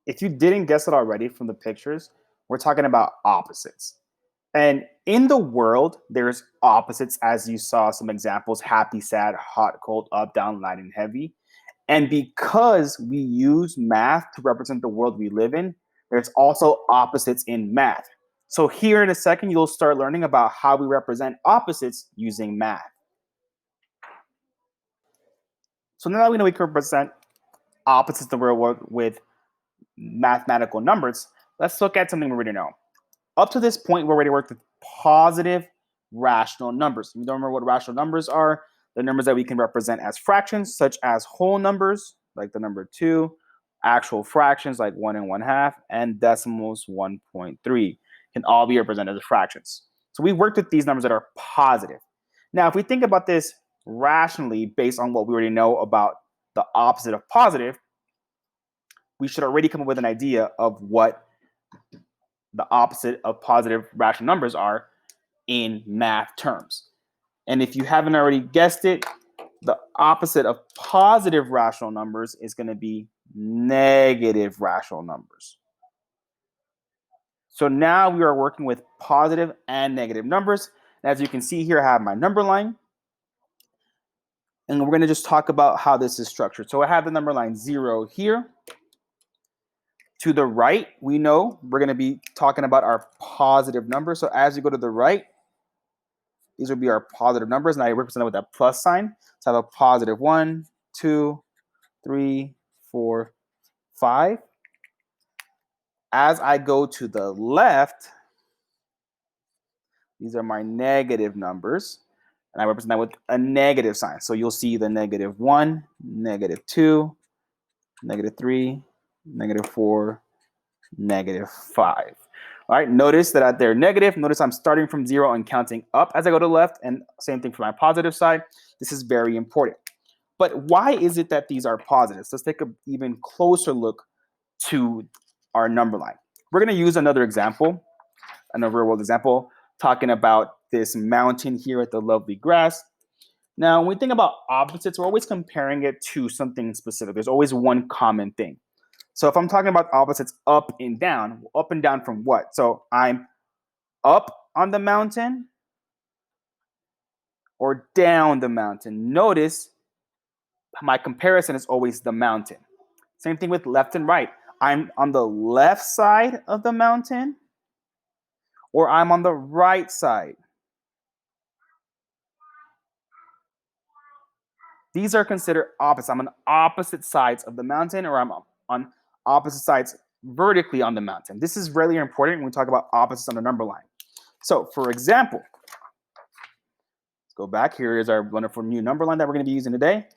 if you didn't guess it already from the pictures, we're talking about opposites. And in the world, there's opposites, as you saw some examples: happy, sad, hot, cold, up, down, light, and heavy. And because we use math to represent the world we live in, there's also opposites in math. So here in a second, you'll start learning about how we represent opposites using math. So now that we know we can represent opposites in the real world with mathematical numbers, let's look at something we already know. Up to this point, we already worked with positive rational numbers. You don't remember what rational numbers are? The numbers that we can represent as fractions, such as whole numbers, like the number 2, actual fractions, like 1 and 1/2, and decimals, 1.3, can all be represented as fractions. So we worked with these numbers that are positive. Now, if we think about this rationally based on what we already know about the opposite of positive, we should already come up with an idea of what the opposite of positive rational numbers are in math terms. And if you haven't already guessed it, the opposite of positive rational numbers is going to be negative rational numbers. So now we are working with positive and negative numbers. And as you can see here, I have my number line. And we're going to just talk about how this is structured. So I have the number line 0 here. To the right, we know we're going to be talking about our positive numbers. So as you go to the right, these will be our positive numbers, and I represent it with that plus sign. So I have a positive 1, 2, 3, 4, 5. As I go to the left, these are my negative numbers, and I represent that with a negative sign. So you'll see the negative 1, negative 2, negative 3, negative 4, negative 5. All right, notice that they're negative. Notice I'm starting from 0 and counting up as I go to the left, and same thing for my positive side. This is very important. But why is it that these are positives? Let's take an even closer look to our number line. We're going to use another example, another real world example, talking about this mountain here with the lovely grass. Now, when we think about opposites, we're always comparing it to something specific. There's always one common thing. So if I'm talking about opposites up and down from what? So I'm up on the mountain or down the mountain. Notice my comparison is always the mountain. Same thing with left and right. I'm on the left side of the mountain or I'm on the right side. These are considered opposites. I'm on opposite sides of the mountain or I'm on opposite sides vertically on the mountain. This is really important when we talk about opposites on the number line. So for example, let's go back. Here is our wonderful new number line that we're going to be using today.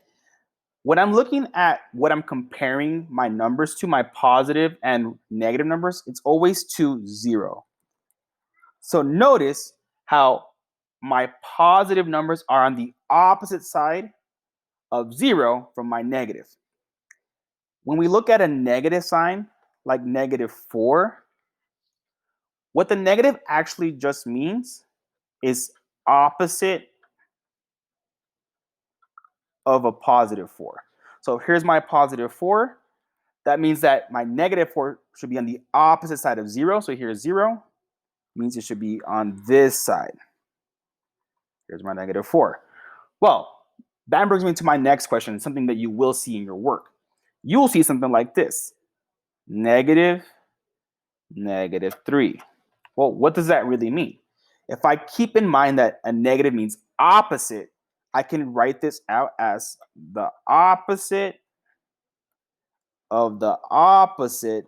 When I'm looking at what I'm comparing my numbers to, my positive and negative numbers, it's always to 0. So notice how my positive numbers are on the opposite side of 0 from my negative. When we look at a negative sign, like negative 4, what the negative actually just means is opposite of a positive 4. So here's my positive 4. That means that my negative 4 should be on the opposite side of 0. So here's 0. Means it should be on this side. Here's my negative 4. Well, that brings me to my next question, something that you will see in your work. You will see something like this. Negative, negative 3. Well, what does that really mean? If I keep in mind that a negative means opposite, I can write this out as the opposite of the opposite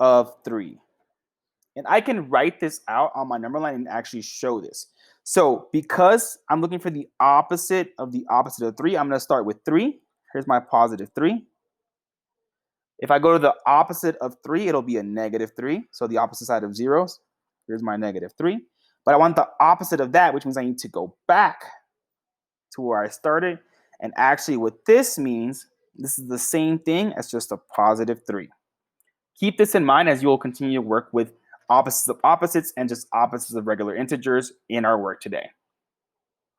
of 3. And I can write this out on my number line and actually show this. So because I'm looking for the opposite of 3, I'm going to start with 3. Here's my positive 3. If I go to the opposite of 3, it'll be a negative 3. So the opposite side of 0. Here's my negative 3. But I want the opposite of that, which means I need to go back to where I started. And actually what this means, this is the same thing as just a positive 3. Keep this in mind as you will continue to work with opposites of opposites and just opposites of regular integers in our work today.